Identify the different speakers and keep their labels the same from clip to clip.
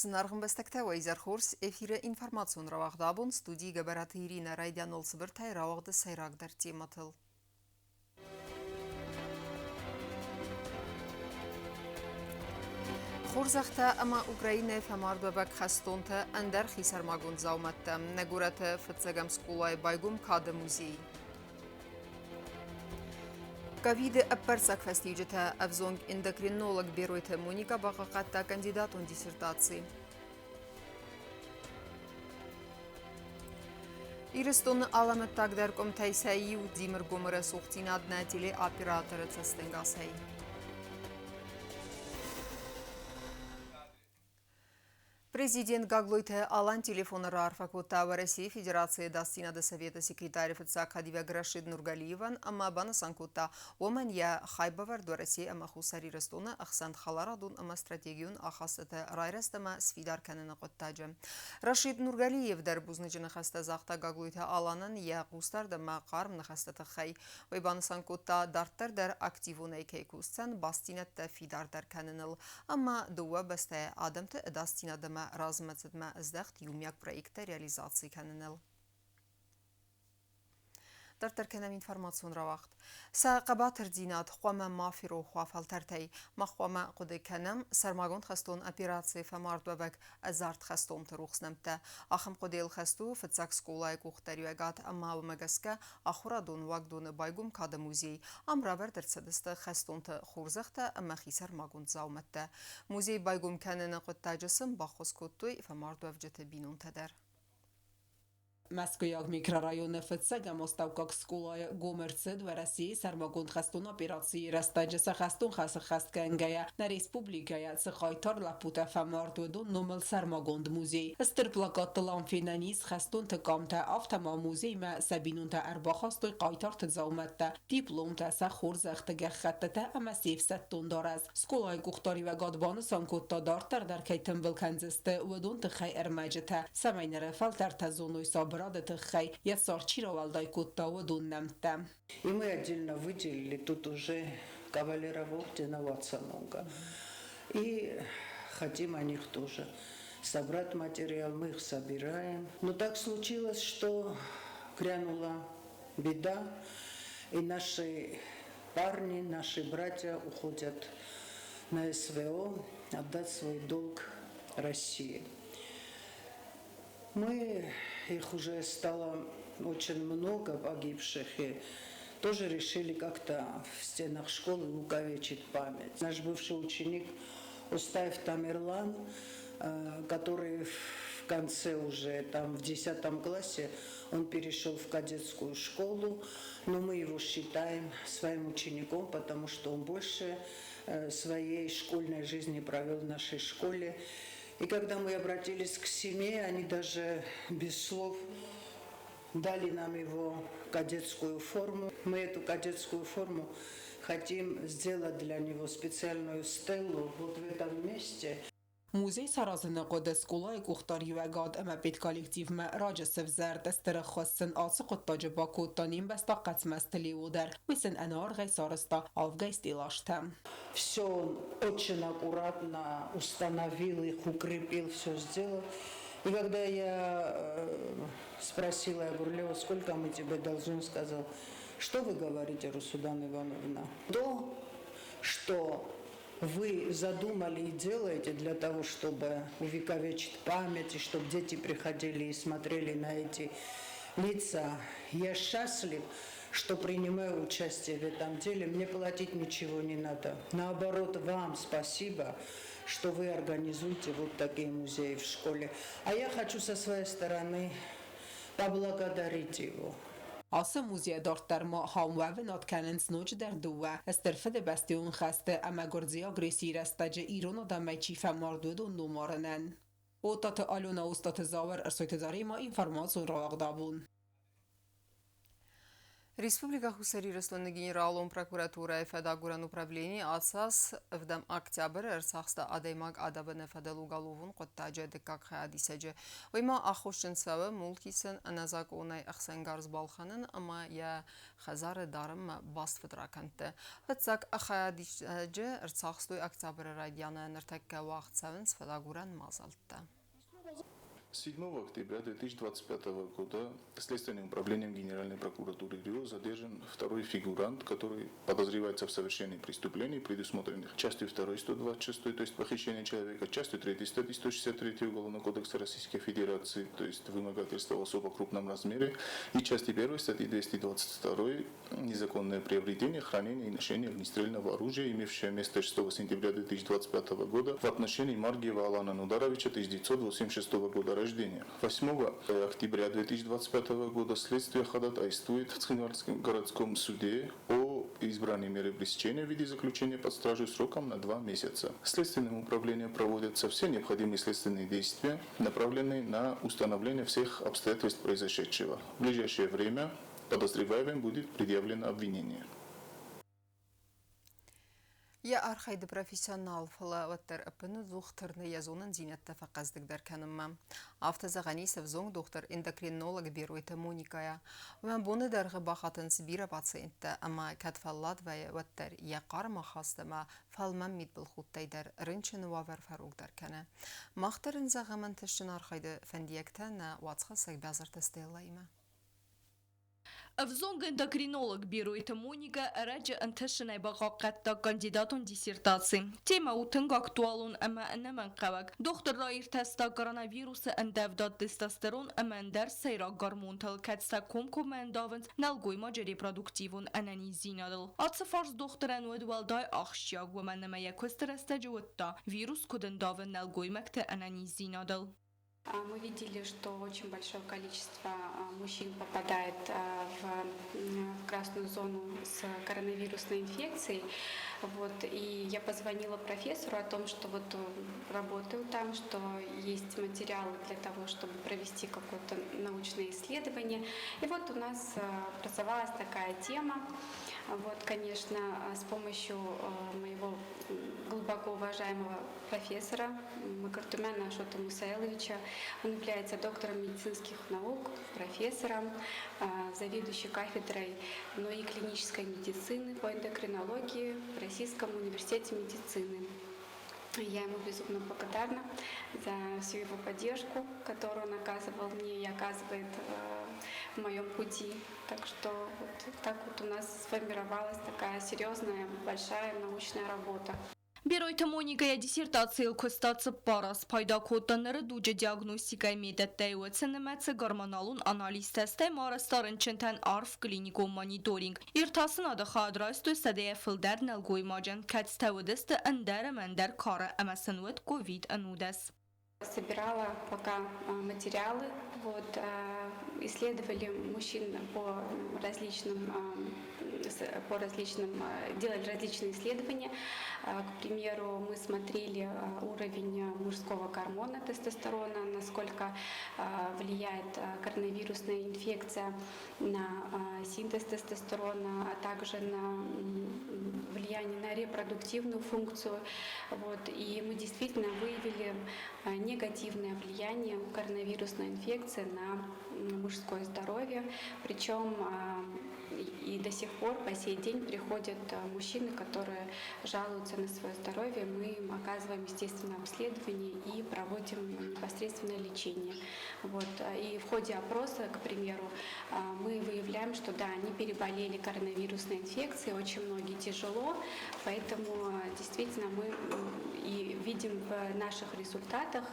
Speaker 1: Սնարղմբստակտե վայզար խորս էֆիրը ինվարմացուն ռավաղդաբուն ստուդի գաբարատի իրինա ռայդյանոլ սբրթայ ռավաղդը սայրագդար տիմատıl. Խորզախտը ama Ukrayna fəmardəbək xəstonta əndər xisarmagun zavmətdə nəgurətə fıtsəgəm skulay baygum kadı muzeyi. Ковиды апперсак фастиджета авзонг эндокринолог беройте Моника Бахакатта кандидат он диссертации. Ирестон аламет тагдер комтайсаи у Димир Гомера сухтина аднатили операторы цастенгасай. Президент Гаглойте Алан телефона Рарфакута в России Федерации Дастина Совета секретаря ФЦА Хадивя Грашид Нургалиеван, ама Бана Санкута, Оманья Хайбавар до России ама Хусари Рестона, Ахсан Халарадун ама стратегиюн Ахасата Райрастама Свидар Канена Коттаджа. Рашид Нургалиев дар Бузнычина Хаста Захта Гаглойте Аланан, я Густар дама Карм Нахастата Хай, Бана Санкута Дартар дар активунай Кейкустан, Бастинетта Фидар дар Каненел, ама Дуа Басте Адамте Дастина дама размацедма издахт юмяк проекта реализации каненел. Тартаркенам информацион равахт. Са қабатыр динат хуама мафиро хуафалтартай. Махуама қуды канам сармагон хастон операции фамард бабак азарт хастон тарухснамта. Ахам қудел хасту фацак скулай кухтариагат амма магаска ахурадун вагдун байгум када музей. Амравер дерцадыста хастонта хурзахта амма хисар магун зауматта. Музей байгум канена қуттаджасым бахус куттуй фамард бавджата бинун тадар.
Speaker 2: Москвяг микрорайона ФЦГ Мостовкак скулая Гомерцед в России сармагунд хастун операции растаджаса хастун хасткангая на республикая цехайтар лапута фамардуду номел сармагунд музей. Стер плакат ламфинанис хастун текамта автома музей ма сабинунта арбахастуй қайтар тзауматта дипломта сахурзахтага хаттата ама сефсаттун дараз. Скулай гухтари ва гадбан санкутта дартар дар кайтам билканзесте ودون تخی ارمجته سمینره فلتر تزونوی бродити хай, я сорчира валдай кутта дун намта.
Speaker 3: И мы отдельно выделили тут уже кавалеров ордена много. И хотим о них тоже собрать материал, мы их собираем. Но так случилось, что грянула беда, и наши парни, наши братья уходят на СВО отдать свой долг России. Мы, их уже стало очень много погибших, и тоже решили как-то в стенах школы увековечить память. Наш бывший ученик Устаев Тамерлан, который в конце уже там в 10 классе, он перешел в кадетскую школу, но мы его считаем своим учеником, потому что он больше своей школьной жизни провел в нашей школе. И когда мы обратились к семье, они даже без слов дали нам его кадетскую форму. Мы эту кадетскую форму хотим сделать для него специальную стелу вот в этом месте.
Speaker 2: Музей саразını qoda skolay kuxtari ve gad ama pet kollektiv me raja sevzar destera khossin ası qottaja baku tanim basta qatmastli udar висен anar gay sarasta avgaystilaştam.
Speaker 3: Все он очень аккуратно установил их, укрепил, все сделал. И когда я спросила, я говорю, Лева, сколько мы тебе должны, он сказал, что вы говорите, Русудан Ивановна? То, что вы задумали и делаете для того, чтобы увековечить память, и чтобы дети приходили и смотрели на эти лица. Я счастлив, что принимаю участие в этом деле. Мне платить ничего не надо. Наоборот, вам спасибо, что вы организуете вот такие музеи в школе. А я хочу со своей стороны поблагодарить его.
Speaker 2: Asa muziye dartar ma hamwevin at kanens noj der duwa esterfede bastion khaste ama gorzia agresi rastaje Irano da mechi famardud un numaranen. Otat aluna ustat zawer ersoytezari ma information rawagdabun.
Speaker 1: Республика Хусарирստон генералом прокуратуры федагуран управления АЦАС в дам октябрь Арцахста адаймаг адабነ федалугалувун qottaja декак хадисаje вайма ахошченсавы мулкисен назаконай ахсенгарз балханын ама я хазар дарым баст федраканты фатсак ахадисаje Арцахстой октябрь радиана нартакка вахтсавенс федагуран мазалта
Speaker 4: 7 октября 2025 года Следственным управлением Генеральной прокуратуры РИО задержан второй фигурант, который подозревается в совершении преступлений, предусмотренных частью 2 126, то есть похищение человека, частью 3 статьи 163 Уголовного кодекса Российской Федерации, то есть вымогательство в особо крупном размере, и частью 1 статьи 222 незаконное приобретение, хранение и ношение огнестрельного оружия, имевшее место 6 сентября 2025 года в отношении Маргиева Алана Нударовича 1986 года рождения. 8 октября 2025 года следствие ходатайствует в Цхинвальском городском суде о избрании меры пресечения в виде заключения под стражей сроком на 2 месяца. Следственным управлением проводятся все необходимые следственные действия, направленные на установление всех обстоятельств произошедшего. В ближайшее время подозреваемым будет предъявлено обвинение.
Speaker 1: يا أرخيد بروفيسيونال فلا وتر أبن دكتور نيازون زينة تفقز دكتور كانما عفتز غني سفزون دكتور إندكرينولوج بيرويت مونيكايا ومن بون درغ باخاتن سبيرة باتسينت أما كتفلات ويا وتر يا قارما خاصتما فالمن ميت بالخطة در رنشن وافر فاروق در كنا مخترن زغمن تشن أرخيد فنديكتنا واتخصك بازر تستيلايما
Speaker 5: Авзонг эндокринолог Бируита Моника раджа анташинай багакатта кандидатун диссертации. Тема утынг актуалун ама анаман кавак. Доктор раир теста коронавируса андавдат тестостерон амандар сейра гормонтал катста комкомандаванс налгуй маджа репродуктивун ананизинадал. Атсафарс докторан удвалдай ахшяг ваманама якостерастаджуотта вирус кудандаван налгуй макта ананизинадал.
Speaker 6: Мы видели, что очень большое количество мужчин попадает в красную зону с коронавирусной инфекцией. И я позвонила профессору о том, что работаю там, что есть материалы для того, чтобы провести какое-то научное исследование. И у нас образовалась такая тема. Конечно, с помощью моего глубоко уважаемого профессора Макартумяна Ашота Мусаиловича, он является доктором медицинских наук, профессором, заведующей кафедрой НОИ клинической медицины по эндокринологии в Российском университете медицины. Я ему безумно благодарна за всю его поддержку, которую он оказывал мне и оказывает в моем пути. Так что так у нас сформировалась такая серьезная, большая научная работа.
Speaker 5: Бируита Моника диссертация костаца парас пайда коданları duca diagnostikay medettey ve senemetse gormonalun analiz testey marastarın çenten arf kliniko monitoring. İrtasın adı xadrastu sadeye filder nelgoy macan katstavudest endere mender kara amasanvet covid anudes.
Speaker 6: Собирала пока материалы, исследовали мужчин делали различные исследования. К примеру, мы смотрели уровень мужского гормона тестостерона, насколько влияет коронавирусная инфекция на синтез тестостерона, а также на влияние на репродуктивную функцию. И мы действительно выявили негативное влияние коронавирусной инфекции на мужское здоровье. Причем и до сих пор, по сей день, приходят мужчины, которые жалуются на свое здоровье. Мы им оказываем естественное обследование и проводим непосредственное лечение. И в ходе опроса, к примеру, мы выявляем, что да, они переболели коронавирусной инфекцией, очень многие тяжело, поэтому действительно мы и видим в наших результатах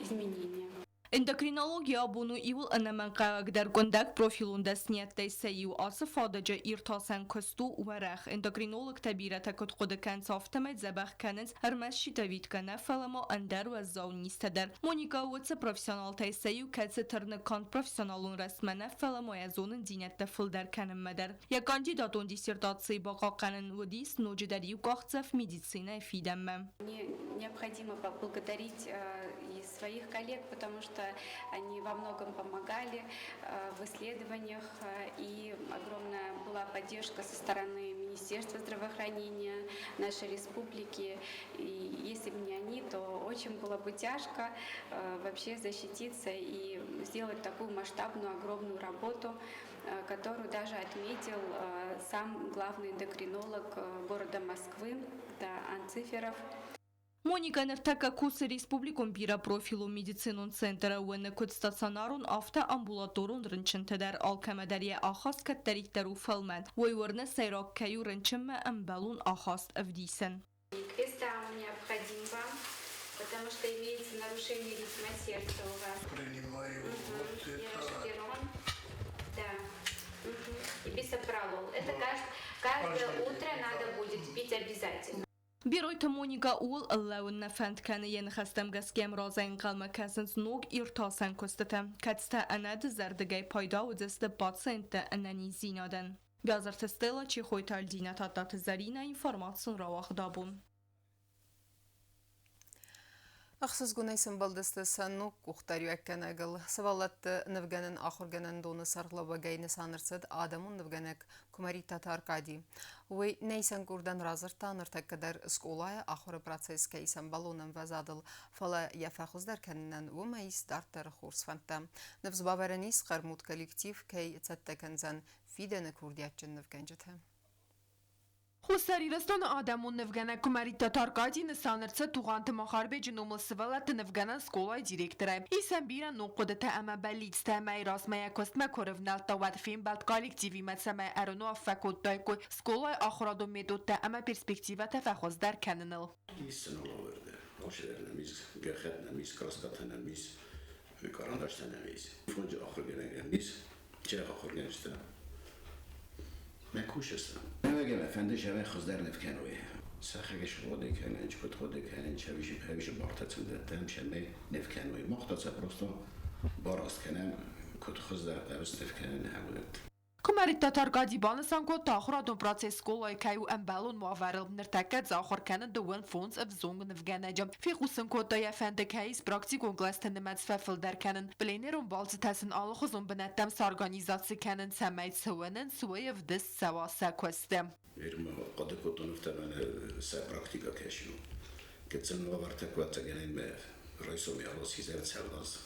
Speaker 6: изменения.
Speaker 5: Endokrinologiya bunu ivul anamanqa der gondak profilunda sniyattay sayi و آصف آدجا ایرتاسن کستو و رخ اندوکرینولوگ تبیره تکت خود کن سافتمت زبخ کننز هرمز شیتوید کنه فلما اندر و زاون نیست در مونیکا وچ پروفیسیونال تای سایی و کتس ترن کانت پروفیسیونالون رسمنه فلما یزونن دینت تفل در کنن مدر یا کاندیداتون диссертации باقا کنن و دیس نوجداری و قاقصف медицина фидемме.
Speaker 6: Мне необходимо поблагодарить и своих коллег, потому что они во многом помогали в исследованиях, и огромная была поддержка со стороны Министерства здравоохранения нашей республики. И если бы не они, то очень было бы тяжко вообще защититься и сделать такую масштабную, огромную работу, которую даже отметил сам главный эндокринолог города Москвы, это Анциферов.
Speaker 5: Моника Невтека курсы республикум бира профилу медицинун центра уэнекут стационарун авто амбулаторун рынчынтедер алкамадария ахас каттериктеру фэлмен. Войворны сайрак каю рынчынмэ амбалун ахас авдисен.
Speaker 6: Квест необходим вам, потому что имеется нарушение ритма сердца у вас.
Speaker 7: Принимаю вот это.
Speaker 6: Да. И бисопролол. Это каждое утро надо будет пить обязательно.
Speaker 5: Birojta Monika ul launna fentkene jen خستم گسکم رازن قلم کسنس نوگ ارتاسن کستته کتسته اند زردگی پایدا و دست باتسنت اننی زینادن. بیازرت استلا چی خویتال دینت دات زرینه اینفورماسیون را واخ دابون.
Speaker 1: Ахсыз гунай сымбалдысты сану кухтарю әккәнәгіл. Сывалатты нывгәнін ахыргәнін доны сарғлаба гайны санырсыд адамын нывгәнәк кумарита таркади. Уй нейсен курдан разыр таныр тәккәдәр сколая ахыры процесс кейсен балонын вазадыл. Фала яфахуздар кәнінен умайс дартары хурсфантта. Нывзбаваренис қармут коллектив кей цәттәкәнзен фидені курдиятчын нывгәнжеті.
Speaker 2: Хусарирастан адамун Невгена Кумарита Таркади несанырца туганты махарбе джинумл сывалат Невгена сколай директора. Исен бира нуқудата ама баллицта май расмая костма коровнал тавад фим балт коллективи матсама аруну афакут дайку сколай ахрадо медотта ама перспектива тafахоздар каныныл.
Speaker 8: Исен олаверде. Ашернемиз, гехетнемиз, краскатнемиz, karandaştanemiz. Fonca ahırgenemiz, çeyrek ahırgenişte. مکوشستم. نمیگم افندی جوان خزدار نفکنوی. سخیش خودی کنن، چکت خودی کنن، چویشی همیشه بارتاتم دادم شمی نفکنوی. مختصر پرستو باراست کنم، کت خزدار دست نفکنن نبود.
Speaker 2: Кумарита Таркади банасан ко тахрадон процесс колай каю амбалун муаварил нертакет захар канен дуэн фонс авзонг невганajam. Фихусен ко та яфенде кейс практикон гластен мацфафл дар канен. Пленерон балцтасен алхозон бенаттам сорганизации канен самайт сувенен суев дис саваса костем.
Speaker 8: Ирма قد كنت نفتمن سا براكتيكا كاشيو. كتسن وغرتك واتجنين ما رئيسهم يعرض سيزارة سعوداز.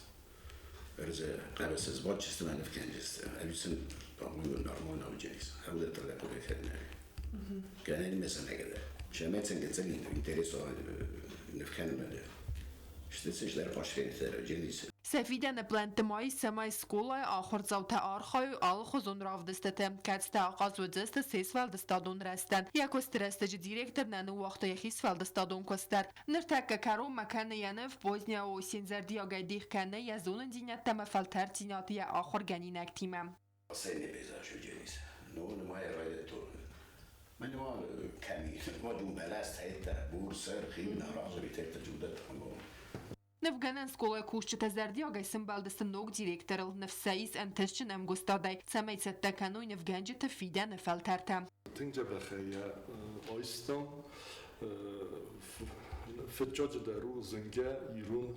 Speaker 8: أرزا قابس زباط جستمان في كنجست. أبيسن بعمل نارمون أو جنس. هؤلاء تلاقوا بكرنا. كان مثلا كذا. شمات سنجتسلين إنترسوا نفكان ماذا. شتسنش در پاشفین تر جنس.
Speaker 2: سفیدن پلنت مای سمای سکولای آخر زوت آرخای آلخوزون راودستم کاتستا آغاز و دست سیسفال دستادون رستن یک استرستج دیرکتر ننو وقت یخیسفال دستادون کستر نرتک کارو مکان ینف بوزنیا و سینزردی آگای دیخ کنه یزون دینت تم فلتر تیناتی آخر گنینک تیمم.
Speaker 8: سینی بیزاش جنس. نون مای رایت تو. من ما کمی ما جملاست هیت بورسر خیلی ناراضی بیتر تجودت خانم.
Speaker 2: Невганен скола кушчета зардиага симбалдысын ног директорыл нефсаис энтесчин эмгустадай самайцетта кануй невганжета фида нефалтарта.
Speaker 9: Тинжа бахая ойстан фетчоджа дару зенга ирун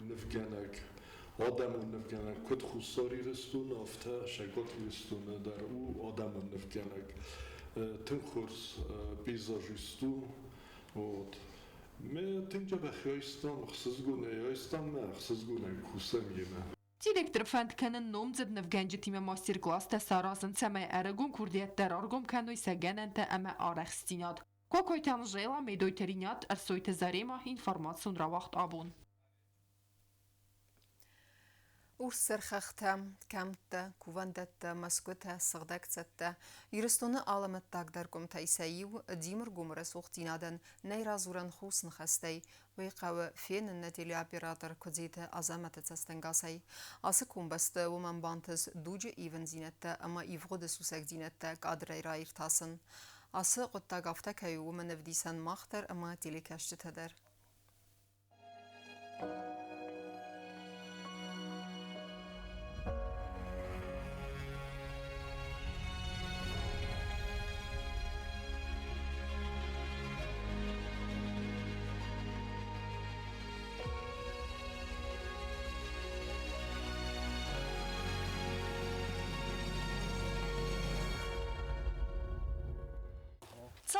Speaker 9: невганак адамун невганак кот хусари рестун афта шагот рестун дару адамун невганак тинхурс пейзажисту вот من تنجا بخیایستان خسزگونه یایستان نه خسزگونه کوسم یمه.
Speaker 2: Директор фантканын номзеб невганжи тиме мастер-класс та саразын самай арагун курдият дар аргум кануй сагананта ама арахстинат. Кокойтан жела медойтеринят арсойте зарема информацион равахт абун.
Speaker 1: Урсырхахта, камта, кувандатта, маскута, сагдакцатта, юристоны аламаттагдar комтайсайу, димр гумра сухтинадан, найразуран хусн хастай, вейқавы фенін телеоператор кодзиті азаматы цастангасай. Асы кумбасты уман бантыз дуджи ивен зинетті, ама ивғоды сусак зинетті кадрайра иртасын. Асы құттағафта кайу уман evdisen мақтар, ама телекашчы тәдір.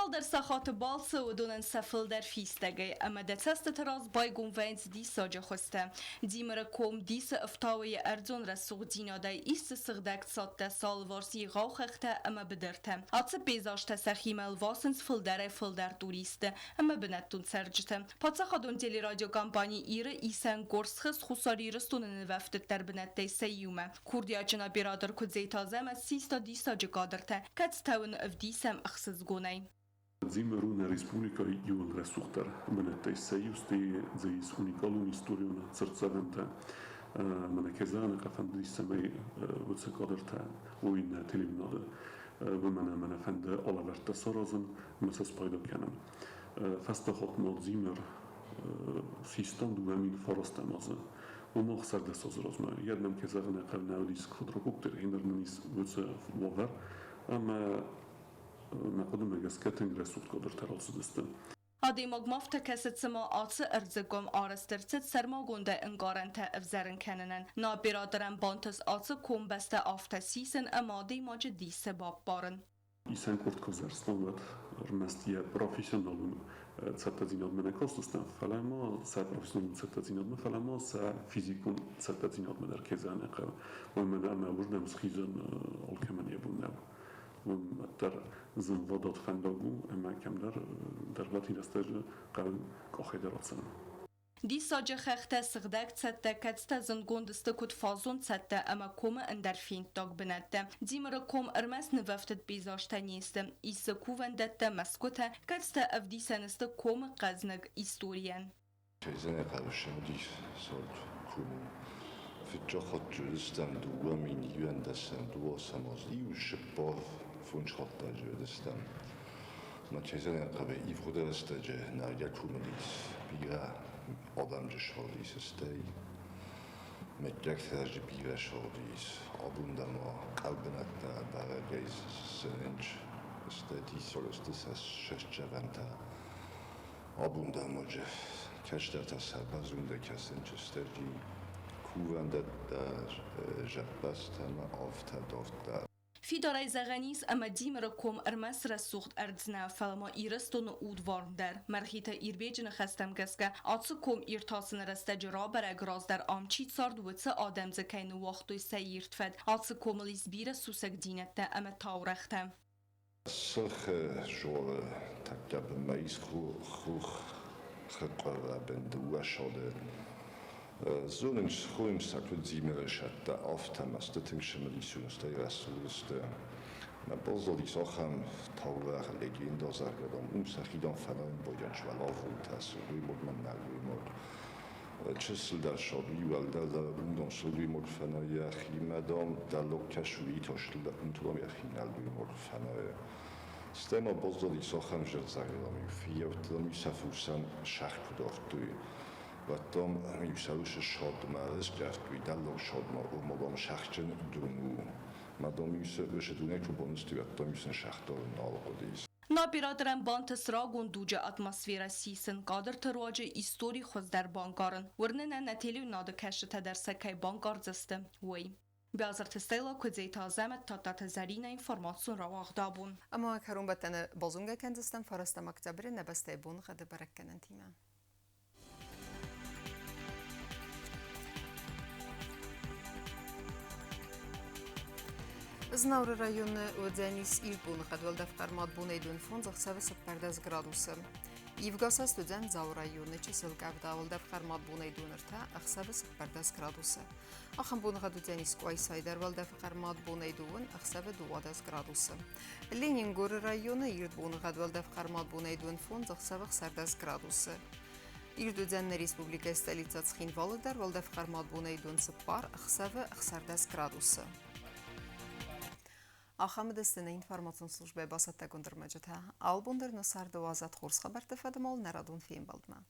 Speaker 5: Fal der saxat balse و دونن سفل در فیستگه اما ده تست تراز بایگون وینز دی ساجه خوسته دیمره کوم دیس افتاوی ارزون رسوق دینا ده ایست سغدکت سات ده سال وارسی غاوخخته اما بدرته آتس بیزاشته سخیمل واسنس فل در دوریسته اما بنتون سرجته پاتسا خادون تیلی رادیو کامپانی ایره ایسن گرسخس خساری رستونن وفتت در بنت سیومه کوردیا جنا برادر کد زیتازه اما سیستا دیسا جگادرته کتس تاون اف دیسم اخصز گونه
Speaker 10: Zimmeruna Respublika Iul Resuchter menete sejusti zis unikalun istorion crcavente menekezane kafende dissemei vutsekoderta uin televinade vemene fende alaverta sorozen mesas paydokenem fasta hot mod Zimmer sistem duemin forostemaze Umach serdesos rozme jednem kezane kalnaudis kvadropukter hindernis vutse vover ama نقدم مگسکتنگ رسوت کدر تراس دسته.
Speaker 5: آدی مگمافت کست سما آتس ارزگم آرسترست سرما گنده انگارنته افزرن کننن. نا برادرم بانتس آتس کم بسته آفت سیسن اما دی ماج دیسه باب بارن.
Speaker 10: ایسان کرد کزرستان ود رمستیه پروفیشنالون سرتزینات من کاستستن فلما سر پروفیشنال سرتزینات من فلما سر فیزیکون سرتزینات من در کزانه قل و من اما وجدم سخیزن آلکمن یبون در زنوادات فنداگو اما کم در لاتین استاج قل کاخی در آسان.
Speaker 5: دی ساجه خخته سغدک سته کتسته زنگوندسته کد فازون سته اما کوم اندرفین داگ بنده. دیمره کوم ارمس نوفتت بیزاشته نیسته. ایسه کووندته مسکوته کتسته افدی سنسته کوم قزنگ ایستورین.
Speaker 11: چیزنه قرشم دی سال کوم. فجأة خد جلستم دو میلیون دستم دو سمازی و شبار فونش خط جلستم. من چیزنه قبل ایفرو درسته جه نریا کوملیس بیره آدم جه شالیس استی. مدرک ترجه بیره شالیس آبوندم و قلبنت برای گیز سنج استی سالسته سس شش جوانتا آبوندم و جه کشتر تا سربازونده کسنج استی کوونده در جبستم آفتادافته.
Speaker 5: فیدارای زغنیس اما دیمره کوم ارمس رسوخت اردزنه فلما ایرستون اود وارم در مرخیت ایربیجن خستم گسکه آتس کوم ایرتاسن رسته جرا برای گراز در آمچیت سارد وطه آدم زکین وقتوی سیرت فد آتس کوملیس بیره سوسک دینته اما تاورخته.
Speaker 11: سرخ جور تکب میز خوخ خقره بندوه شده زونن خویم ساکت زیمره شده آفتم است تنگشملیسونسته رسولسته نبازدی ساخم تاوره لگین دازرگدم اون سخیدان فنایم باید جوالافون تسوی مدمن نگوی مد چسل در شادوی ولده در بوندم سوی مد فنای اخی مدام در لکشوی تاشل انتوام اخی نلوی مد فنای استما بازدی ساخم جد زرگدم فیوتدم یسفوسم شخ کداختوی و tam میوسوش شادمارس گفت ویدالو شادما و مدام شخچن دونو مدام میوسوش دونه که بانستی و tam میوسن شخدار نالقدیس.
Speaker 5: نا برادرم بانتس را گندوجه اتمسفیره سیسن قادر ترواجه ایستوری خوز در بانگارن ورنه نتیلی و ناده کشته در سکای بانگار زسته وی. بیازر تستیلا کدزی تازمت تا تزارین اینفورماسیون را واقدابون.
Speaker 1: اما کرون بتن بازونگه کندستن فرست مکتبر نبسته بون خد برکنن تیمه. Znaury rajony Odzenis Ilbun Khadwalda Farmat Buneydun Fond Zaxsavs Pardas Gradusem. Ivgasa student Zau rajony Chisel Gavdawalda Farmat Buneydun Rta Axsavs Pardas Graduse. Axam Bun Khadudzenis Quaysayder Walda Farmat Buneydun Axsave Duwadas Graduse. Leningur rajony Irbun Khadwalda Farmat Buneydun Fond Zaxsavs Sardas Graduse. Իրդուձենների Ռեսպուբլիկայի ստելիցած խինվալը դար Վալդավ Խարմատ Բունեյդուն սպար Ախսավը Ախսարդաս Գրադուսը. Ախամդստն ինֆորմացիոն службе Басаттагун дырмаджата. Албундыр насар 12 хурс хабар тефадмал нарадун фейм балдма.